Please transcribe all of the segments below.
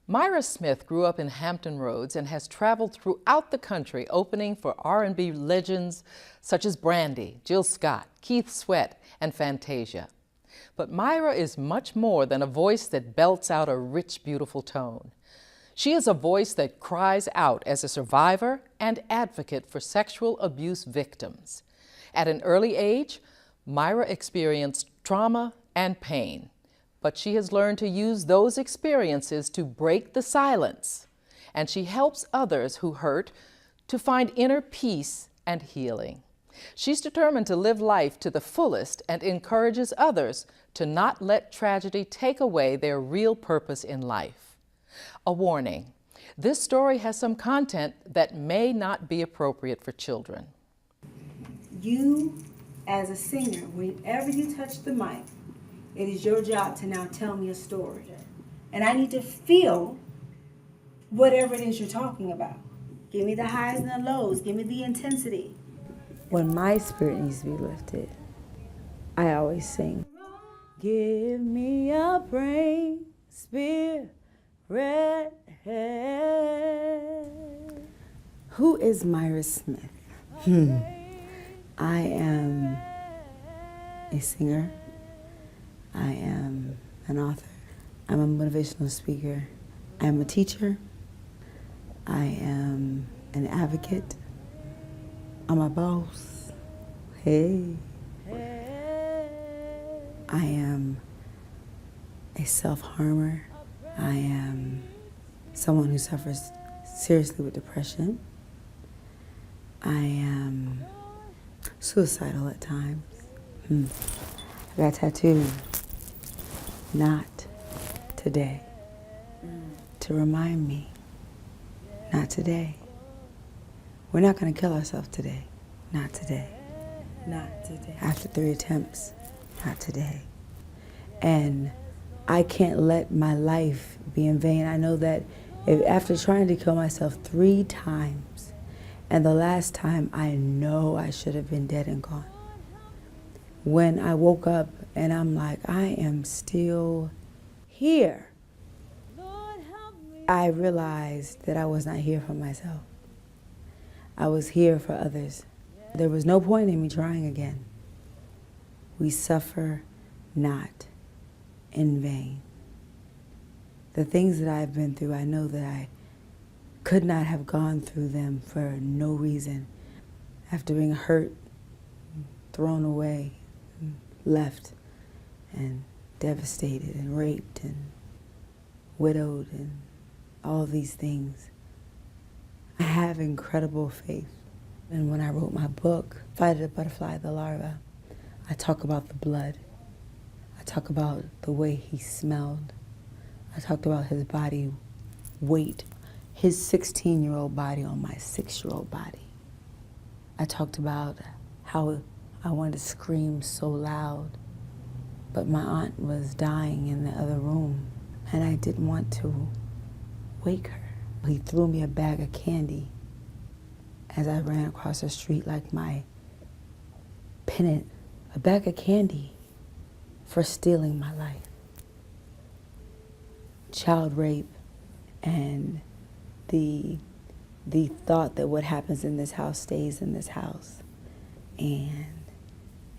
Myra Smith grew up in Hampton Roads and has traveled throughout the country opening for R&B legends such as Brandy, Jill Scott, Keith Sweat, and Fantasia. But Myra is much more than a voice that belts out a rich, beautiful tone. She is a voice that cries out as a survivor and advocate for sexual abuse victims. At an early age, Myra experienced trauma and pain, but she has learned to use those experiences to break the silence, and she helps others who hurt to find inner peace and healing. She's determined to live life to the fullest and encourages others to not let tragedy take away their real purpose in life. A warning: this story has some content that may not be appropriate for children. You, as a singer, whenever you touch the mic, it is your job to now tell me a story. And I need to feel whatever it is you're talking about. Give me the highs and the lows. Give me the intensity. When my spirit needs to be lifted, I always sing. Give me a brain, spirit, head. Who is Myra Smith? I am a singer. I am an author. I'm a motivational speaker. I am a teacher. I am an advocate. I'm a boss. Hey. I am a self-harmer. I am someone who suffers seriously with depression. I am suicidal at times. I got tattooed. Not today. To remind me, not today. We're not going to kill ourselves today. Not today. Not today. After 3 attempts, not today. And I can't let my life be in vain. I know that after trying to kill myself 3 times, and the last time I know I should have been dead and gone, when I woke up and I'm like, I am still here, I realized that I was not here for myself. I was here for others. There was no point in me trying again. We suffer not in vain. The things that I've been through, I know that I could not have gone through them for no reason. After being hurt, thrown away, left, and devastated, and raped, and widowed, and all these things, I have incredible faith. And when I wrote my book, Fight the Butterfly, the Larva, I talk about the blood. I talk about the way he smelled. I talked about his body weight, his 16-year-old body on my 6-year-old body. I talked about how I wanted to scream so loud, but my aunt was dying in the other room, and I didn't want to wake her. He threw me a bag of candy as I ran across the street like my pennant, a bag of candy for stealing my life. Child rape and the thought that what happens in this house stays in this house, and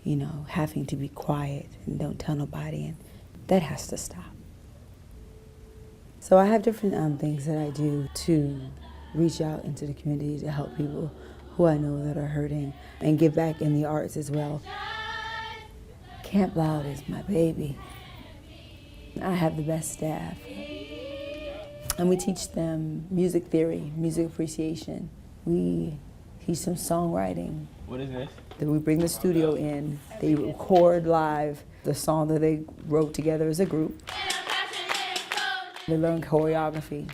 you know, having to be quiet and don't tell nobody, and that has to stop. So I have different things that I do to reach out into the community to help people who I know that are hurting and give back in the arts as well. Camp Loud is my baby. I have the best staff. And we teach them music theory, music appreciation. We teach them songwriting. What is this? Then we bring the studio in. They record live the song that they wrote together as a group. They learn choreography.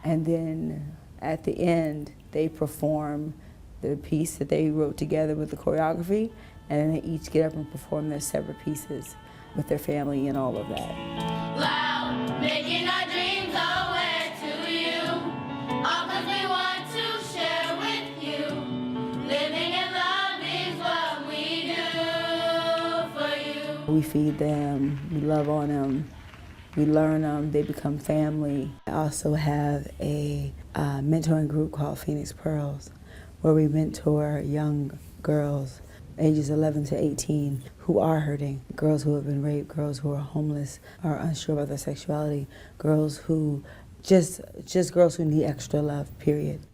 And then at the end, they perform the piece that they wrote together with the choreography, and then they each get up and perform their separate pieces with their family and all of that. Loud, making our dreams aware to you, all 'cause we want to share with you. We feed them, we love on them, we learn them, they become family. I also have a mentoring group called Phoenix Pearls, where we mentor young girls ages 11 to 18 who are hurting, girls who have been raped, girls who are homeless, are unsure about their sexuality, girls who, just girls who need extra love, period.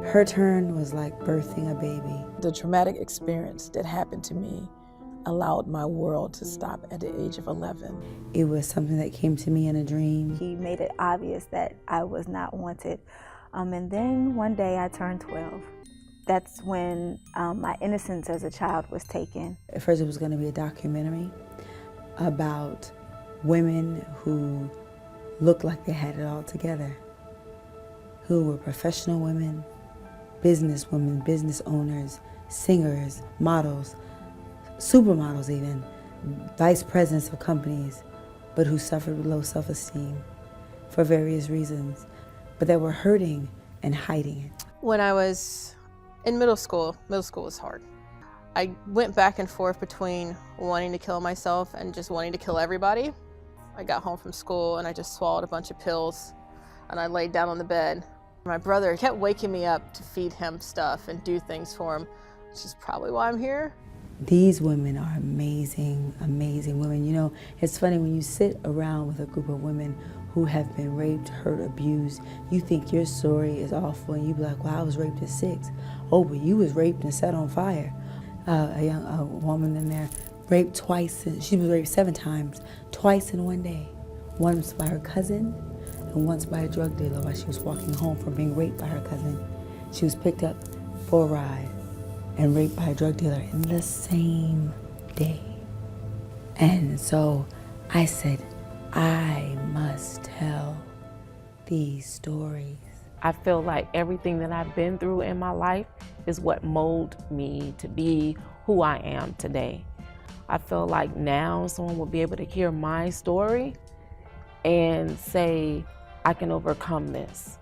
Her turn was like birthing a baby. The traumatic experience that happened to me allowed my world to stop at the age of 11. It was something that came to me in a dream. He made it obvious that I was not wanted. And then one day I turned 12. That's when my innocence as a child was taken. At first it was going to be a documentary about women who looked like they had it all together, who were professional women, business women, business owners, singers, models, supermodels even, vice presidents of companies, but who suffered with low self-esteem for various reasons, but that were hurting and hiding it. When I was in middle school was hard. I went back and forth between wanting to kill myself and just wanting to kill everybody. I got home from school and I just swallowed a bunch of pills and I laid down on the bed. My brother kept waking me up to feed him stuff and do things for him, which is probably why I'm here. These women are amazing, amazing women. You know, it's funny when you sit around with a group of women who have been raped, hurt, abused, you think your story is awful and you be like, well, I was raped at 6. Oh, but you was raped and set on fire. A woman in there raped twice, she was raped 7 times, twice in one day. Once by her cousin and once by a drug dealer while she was walking home from being raped by her cousin. She was picked up for a ride and raped by a drug dealer in the same day. And so I said, I must tell these stories. I feel like everything that I've been through in my life is what molded me to be who I am today. I feel like now someone will be able to hear my story and say, I can overcome this.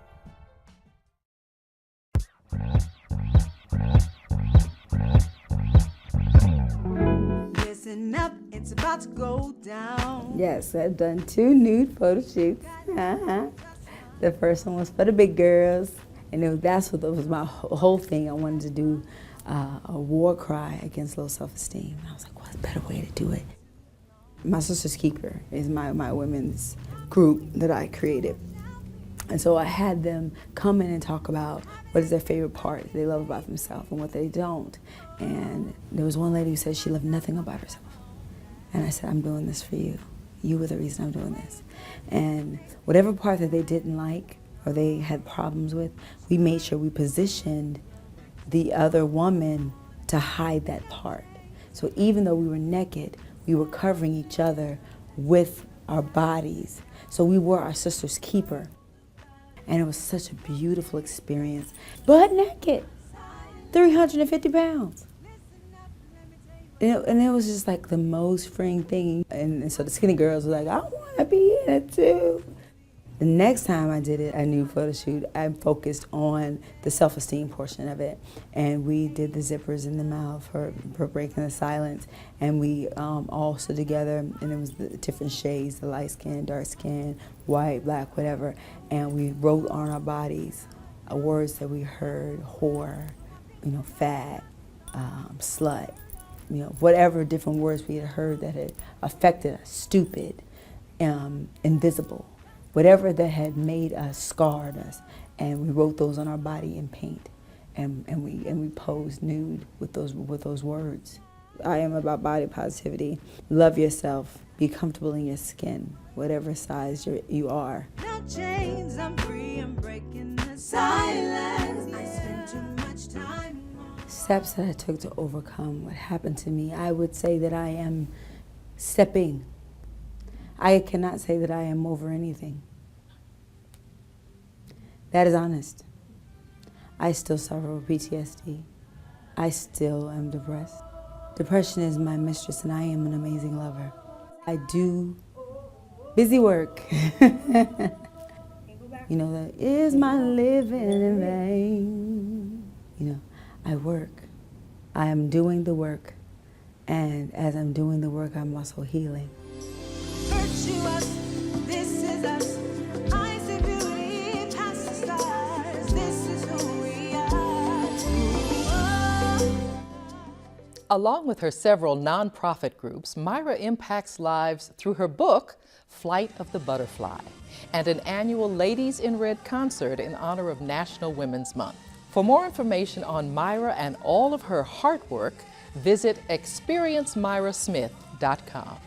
Listen up, it's about to go down. Yes, I've done 2 nude photo shoots. The first one was for the big girls, and that's what was my whole thing. I wanted to do a war cry against low self-esteem. And I was like, what's a better way to do it? My Sister's Keeper is my women's group that I created. And so I had them come in and talk about what is their favorite part they love about themselves and what they don't. And there was one lady who said she loved nothing about herself. And I said, I'm doing this for you. You were the reason I'm doing this. And whatever part that they didn't like or they had problems with, we made sure we positioned the other woman to hide that part. So even though we were naked, we were covering each other with our bodies. So we were our sister's keeper. And it was such a beautiful experience. Butt naked, 350 pounds. And it was just like the most freeing thing. And so the skinny girls were like, I want to be in it too. The next time I did it, a new photo shoot, I focused on the self-esteem portion of it. And we did the zippers in the mouth for breaking the silence. And we all stood together, and it was the different shades, the light skin, dark skin, white, black, whatever. And we wrote on our bodies words that we heard, whore, fat, slut, whatever different words we had heard that had affected us, stupid, invisible. Whatever that had made us, scarred us, and we wrote those on our body in paint, and we posed nude with those words. I am about body positivity. Love yourself. Be comfortable in your skin, whatever size you are. No chains, I'm free, I'm breaking the silence. I spend too much time. Steps that I took to overcome what happened to me, I would say that I am stepping. I cannot say that I am over anything. That is honest. I still suffer with PTSD. I still am depressed. Depression is my mistress, and I am an amazing lover. I do Busy work. You know, that is my living in vain. You know, I work. I am doing the work. And as I'm doing the work, I'm also healing. Virtuous, this is us. I see beauty past the stars. This is who we are. Along with her several nonprofit groups, Myra impacts lives through her book, Flight of the Butterfly, and an annual Ladies in Red concert in honor of National Women's Month. For more information on Myra and all of her heart work, visit experiencemyrasmith.com.